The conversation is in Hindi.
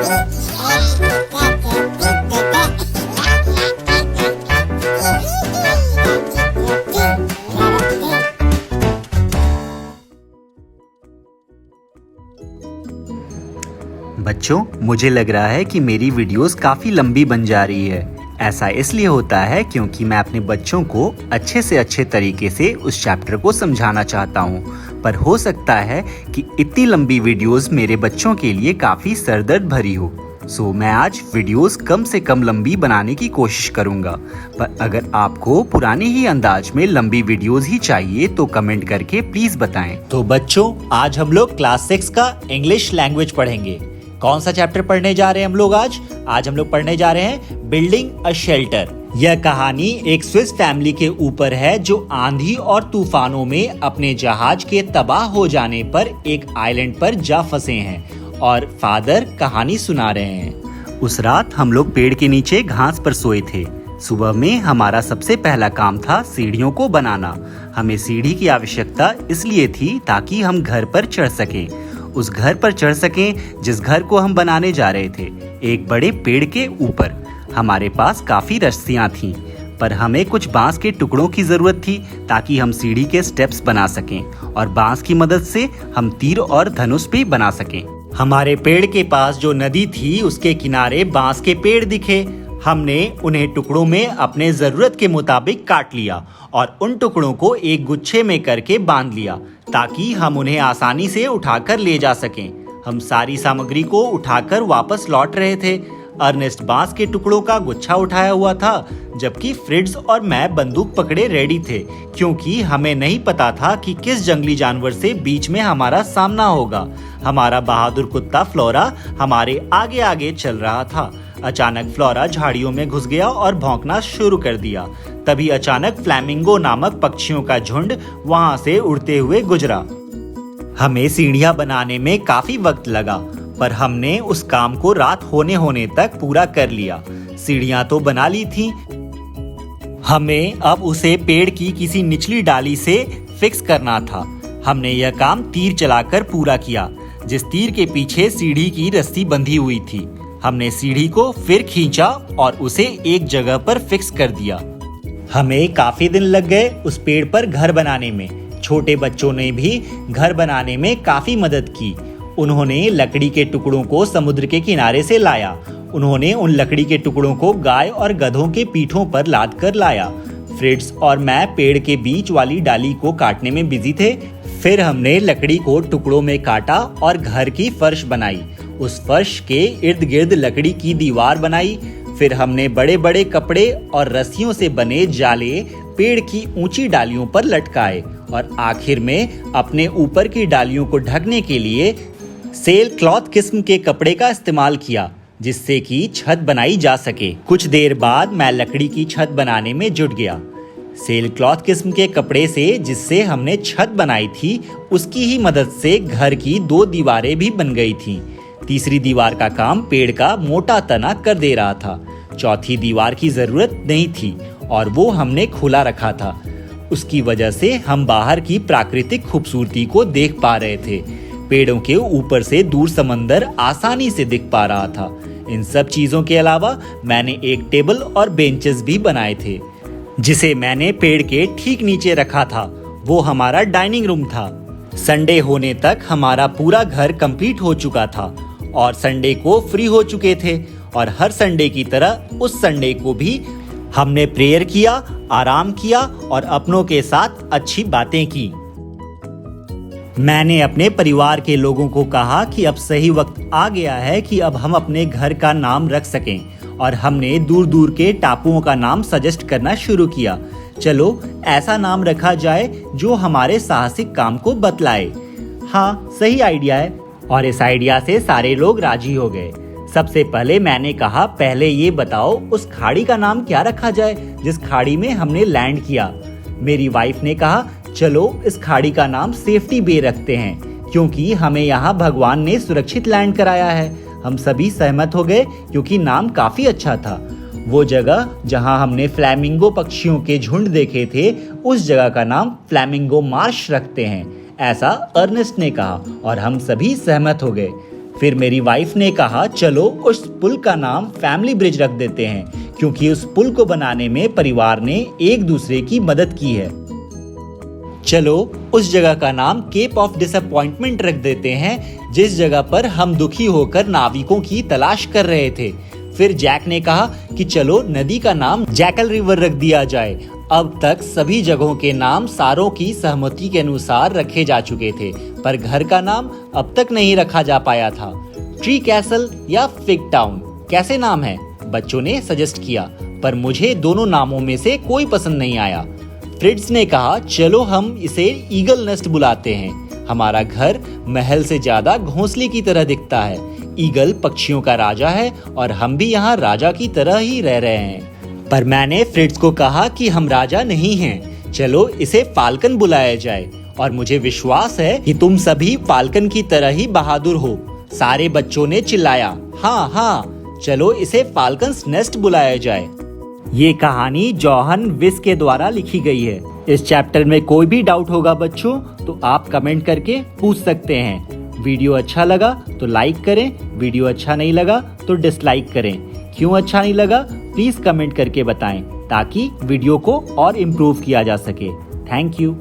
बच्चों, मुझे लग रहा है कि मेरी वीडियोस काफ़ी लंबी बन जा रही है। ऐसा इसलिए होता है क्योंकि मैं अपने बच्चों को अच्छे से अच्छे तरीके से उस चैप्टर को समझाना चाहता हूँ। पर हो सकता है कि इतनी लंबी वीडियोस मेरे बच्चों के लिए काफ़ी सरदर्द भरी हो। सो मैं आज वीडियोस कम से कम लंबी बनाने की कोशिश करूँगा। पर अगर आपको पुराने ही अंदाज में लंबी वीडियोस ही चाहिए तो कमेंट करके प्लीज़ बताएं। तो बच्चों, आज हम लोग क्लास 6 का इंग्लिश लैंग्वेज पढ़ेंगे। कौन सा चैप्टर पढ़ने जा रहे हैं हम लोग आज हम लोग पढ़ने जा रहे हैं बिल्डिंग अ शेल्टर। यह कहानी एक स्विस फैमिली के ऊपर है जो आंधी और तूफानों में अपने जहाज के तबाह हो जाने पर एक आइलैंड पर जा फंसे हैं और फादर कहानी सुना रहे हैं। उस रात हम लोग पेड़ के नीचे घास पर सोए थे। सुबह में हमारा सबसे पहला काम था सीढ़ियों को बनाना। हमें सीढ़ी की आवश्यकता इसलिए थी ताकि हम घर पर चढ़ सकें, उस घर पर चढ़ सकें जिस घर को हम बनाने जा रहे थे, एक बड़े पेड़ के ऊपर। हमारे पास काफ़ी रस्सियाँ थीं, पर हमें कुछ बांस के टुकड़ों की ज़रूरत थी ताकि हम सीढ़ी के स्टेप्स बना सकें और बांस की मदद से हम तीर और धनुष भी बना सकें। हमारे पेड़ के पास जो नदी थी उसके किनारे बांस के पेड़ दिखे। हमने उन्हें टुकड़ों में अपने ज़रूरत के मुताबिक काट लिया और उन टुकड़ों को एक गुच्छे में करके बांध लिया ताकि हम उन्हें आसानी से उठाकर ले जा सकें। हम सारी सामग्री को उठाकर वापस लौट रहे थे। अर्नेस्ट बांस के टुकड़ों का गुच्छा उठाया हुआ था, जबकि फ्रिट्ज और मैं बंदूक पकड़े रेडी थे, क्योंकि हमें नहीं पता था कि किस जंगली जानवर से बीच में हमारा सामना होगा। हमारा बहादुर कुत्ता फ्लोरा हमारे आगे आगे चल रहा था। अचानक फ्लोरा झाड़ियों में घुस गया और भौंकना शुरू कर दिया। तभी अचानक फ्लैमिंगो नामक पक्षियों का झुंड वहां से उड़ते हुए गुजरा। हमें सीढ़ियां बनाने में काफी वक्त लगा, पर हमने उस काम को रात होने तक पूरा कर लिया। सीढ़ियां तो बना ली थीं, हमें अब उसे पेड़ की किसी निचली डाली से फिक्स करना था। हमने यह काम तीर चलाकर पूरा किया, जिस तीर के पीछे सीढ़ी की रस्सी बंधी हुई थी। हमने सीढ़ी को फिर खींचा और उसे एक जगह पर फिक्स कर दिया। हमें काफी दिन लग गए उस पेड़ पर घर बनाने में। छोटे बच्चों ने भी घर बनाने में काफी मदद की। उन्होंने लकड़ी के टुकड़ों को समुद्र के किनारे से लाया। उन्होंने उन लकड़ी के टुकड़ों को गाय और गधों के पीठों पर लाद कर लाया। फ्रिट्ज और मैं पेड़ के बीच वाली डाली को काटने में बिजी थे। फिर हमने लकड़ी को टुकड़ों में काटा और घर की फर्श बनाई। उस फर्श के इर्द गिर्द लकड़ी की दीवार बनाई। फिर हमने बड़े बड़े कपड़े और रस्सियों से बने जाले पेड़ की ऊंची डालियों पर लटकाए और आखिर में अपने ऊपर की डालियों को ढकने के लिए सेल क्लॉथ किस्म के कपड़े का इस्तेमाल किया, जिससे कि छत बनाई जा सके। कुछ देर बाद मैं लकड़ी की छत बनाने में जुट गया। सेल क्लॉथ किस्म के कपड़े से जिससे हमने छत बनाई थी, उसकी ही मदद से घर की 2 दीवारें भी बन गई थीं। तीसरी दीवार का काम पेड़ का मोटा तना कर दे रहा था। चौथी दीवार की जरूरत नहीं थी और वो हमने खुला रखा था। उसकी वजह से हम बाहर की प्राकृतिक खूबसूरती को देख पा रहे थे। पेड़ों के ऊपर से दूर समंदर आसानी से दिख पा रहा था। इन सब चीजों के अलावा मैंने एक टेबल और बेंचेस भी बनाए थे, जिसे मैंने पेड़ के ठीक नीचे रखा था। वो हमारा डाइनिंग रूम था। संडे होने तक हमारा पूरा घर कंप्लीट हो चुका था और संडे को फ्री हो चुके थे। और हर संडे की तरह उस संडे को भी हमने प्रेयर किया, आराम किया और अपनों के साथ अच्छी बातें की। मैंने अपने परिवार के लोगों को कहा कि अब सही वक्त आ गया है कि अब हम अपने घर का नाम रख सकें, और हमने दूर दूर के टापुओं का नाम सजेस्ट करना शुरू किया। चलो ऐसा नाम रखा जाए जो हमारे साहसिक काम को बतलाए। हाँ, सही आइडिया है। और इस आइडिया से सारे लोग राजी हो गए। सबसे पहले मैंने कहा, पहले ये बताओ उस खाड़ी का नाम क्या रखा जाए जिस खाड़ी में हमने लैंड किया। मेरी वाइफ ने कहा, चलो इस खाड़ी का नाम सेफ्टी बे रखते हैं, क्योंकि हमें यहाँ भगवान ने सुरक्षित लैंड कराया है। हम सभी सहमत हो गए क्योंकि नाम काफी अच्छा था। वो जगह जहाँ हमने फ्लैमिंगो पक्षियों के झुंड देखे थे, उस जगह का नाम फ्लैमिंगो मार्श रखते हैं, ऐसा अर्नेस्ट ने कहा और हम सभी सहमत हो गए। फिर मेरी वाइफ ने कहा चलो उस पुल का नाम फैमिली ब्रिज रख देते हैं, क्योंकि उस पुल को बनाने में परिवार ने एक दूसरे की मदद की है। चलो उस जगह का नाम केप ऑफ डिसअपॉइंटमेंट रख देते हैं, जिस जगह पर हम दुखी होकर नाविकों की तलाश कर रहे थे। फिर जैक ने कहा कि चलो नदी का नाम जैकल रिवर रख दिया जाए। अब तक सभी जगहों के नाम सारों की सहमति के अनुसार रखे जा चुके थे, पर घर का नाम अब तक नहीं रखा जा पाया था। ट्री कैसल या फिग टाउन कैसे नाम है? बच्चों ने सजेस्ट किया, पर मुझे दोनों नामों में से कोई पसंद नहीं आया। फ्रिट्ज ने कहा चलो हम इसे ईगल नेस्ट बुलाते हैं। हमारा घर महल से ज्यादा घोंसले की तरह दिखता है। ईगल पक्षियों का राजा है और हम भी यहाँ राजा की तरह ही रह रहे हैं। पर मैंने फ्रिट्ज को कहा कि हम राजा नहीं हैं, चलो इसे फाल्कन बुलाया जाए। और मुझे विश्वास है कि तुम सभी फाल्कन की तरह ही बहादुर हो। सारे बच्चों ने चिल्लाया हाँ हाँ, चलो इसे फाल्कन्स नेस्ट बुलाया जाए। ये कहानी जॉहन विस के द्वारा लिखी गई है। इस चैप्टर में कोई भी डाउट होगा बच्चों तो आप कमेंट करके पूछ सकते हैं। वीडियो अच्छा लगा तो लाइक करें, वीडियो अच्छा नहीं लगा तो डिसलाइक करें। क्यों अच्छा नहीं लगा प्लीज कमेंट करके बताएं, ताकि वीडियो को और इम्प्रूव किया जा सके। Thank you.